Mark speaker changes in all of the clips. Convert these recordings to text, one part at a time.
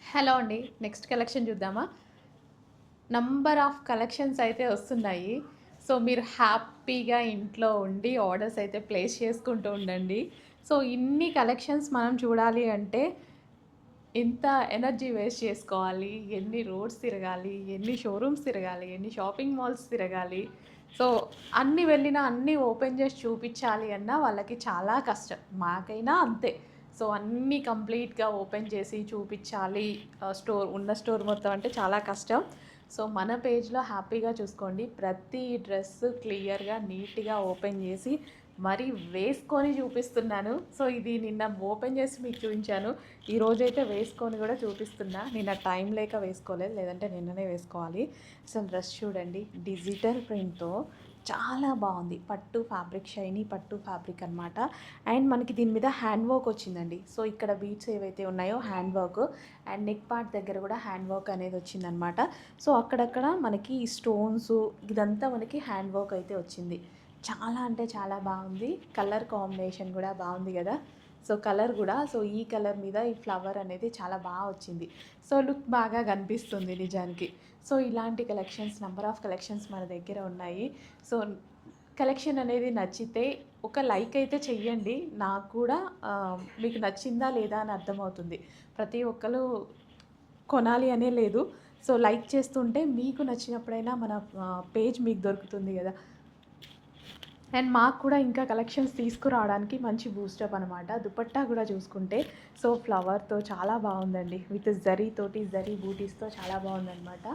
Speaker 1: Hello అండి. Next collection చూద్దామా? Number of collections అయితే వస్తున్నాయి. సో, మీరు హ్యాపీగా ఇంట్లో ఉండి ఆర్డర్స్ అయితే ప్లేస్ చేసుకుంటూ ఉండండి. సో, ఇన్ని కలెక్షన్స్ మనం చూడాలి అంటే ఎంత ఎనర్జీ వేస్ట్ చేసుకోవాలి, ఎన్ని రోడ్స్ తిరగాలి, ఎన్ని షోరూమ్స్ తిరగాలి, ఎన్ని షాపింగ్ మాల్స్ తిరగాలి. సో, అన్ని వెళ్ళినా అన్నీ ఓపెన్ చేసి చూపించాలి అన్నా వాళ్ళకి చాలా కష్టం. మాకైనా అంతే. సో, అన్నీ కంప్లీట్‌గా ఓపెన్ చేసి చూపించాలి. ఉన్న స్టోర్ మొత్తం అంటే చాలా కష్టం. సో, మన పేజ్‌లో హ్యాపీగా చూసుకోండి. ప్రతి డ్రెస్ క్లియర్‌గా, నీట్‌గా ఓపెన్ చేసి మరీ వేసుకొని చూపిస్తున్నాను. సో, ఇది నిన్న ఓపెన్ చేసి మీకు చూయించాను. ఈరోజైతే వేసుకొని కూడా చూపిస్తున్నా. నిన్న టైం లేక వేసుకోలేదు. లేదంటే నిన్ననే వేసుకోవాలి. అసలు డ్రెస్ చూడండి. డిజిటల్ ప్రింట్‌తో చాలా బావుంది. పట్టు ఫ్యాబ్రిక్, షైనీ పట్టు ఫ్యాబ్రిక్ అనమాట. అండ్ మనకి దీని మీద హ్యాండ్ వర్క్ వచ్చిందండి. సో, ఇక్కడ బీడ్స్ ఏవైతే ఉన్నాయో hand work and neck part దగ్గర కూడా హ్యాండ్ వర్క్ అనేది వచ్చిందనమాట. సో, అక్కడక్కడ మనకి స్టోన్స్ ఇదంతా మనకి హ్యాండ్ వర్క్ అయితే వచ్చింది. చాలా అంటే చాలా బాగుంది. కలర్ కాంబినేషన్ కూడా బాగుంది కదా! సో, కలర్ కూడా ఈ కలర్ మీద ఈ ఫ్లవర్ అనేది చాలా బాగా వచ్చింది. సో, లుక్ బాగా కనిపిస్తుంది నిజానికి. సో, ఇలాంటి కలెక్షన్స్ నంబర్ ఆఫ్ కలెక్షన్స్ మన దగ్గర ఉన్నాయి. సో, కలెక్షన్ అనేది నచ్చితే ఒక లైక్ అయితే చెయ్యండి. నాకు కూడా మీకు నచ్చిందా లేదా అని అర్థమవుతుంది. ప్రతి ఒక్కళ్ళు కొనాలి అనే లేదు. సో, లైక్ చేస్తుంటే మీకు నచ్చినప్పుడైనా మన పేజ్ మీకు దొరుకుతుంది కదా! అండ్ మాకు కూడా ఇంకా కలెక్షన్స్ తీసుకురావడానికి మంచి బూస్టప్ అనమాట. దుపట్టా కూడా చూసుకుంటే ఫ్లవర్‌తో చాలా బాగుందండి. విత్ జరీతోటి, జరీ బూటీస్‌తో చాలా బాగుందనమాట.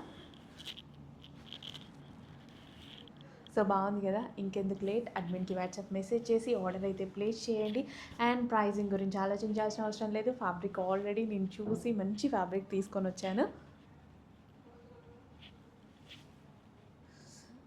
Speaker 1: సో, బాగుంది కదా! ఇంకెందుకు లేట్, అడ్మిన్‌కి వాట్సాప్ మెసేజ్ చేసి ఆర్డర్ అయితే ప్లేస్ చేయండి. అండ్ ప్రైజింగ్ గురించి ఆలోచించాల్సిన అవసరం లేదు. ఫ్యాబ్రిక్ ఆల్రెడీ నేను చూసి మంచి ఫ్యాబ్రిక్ తీసుకొనొచ్చాను.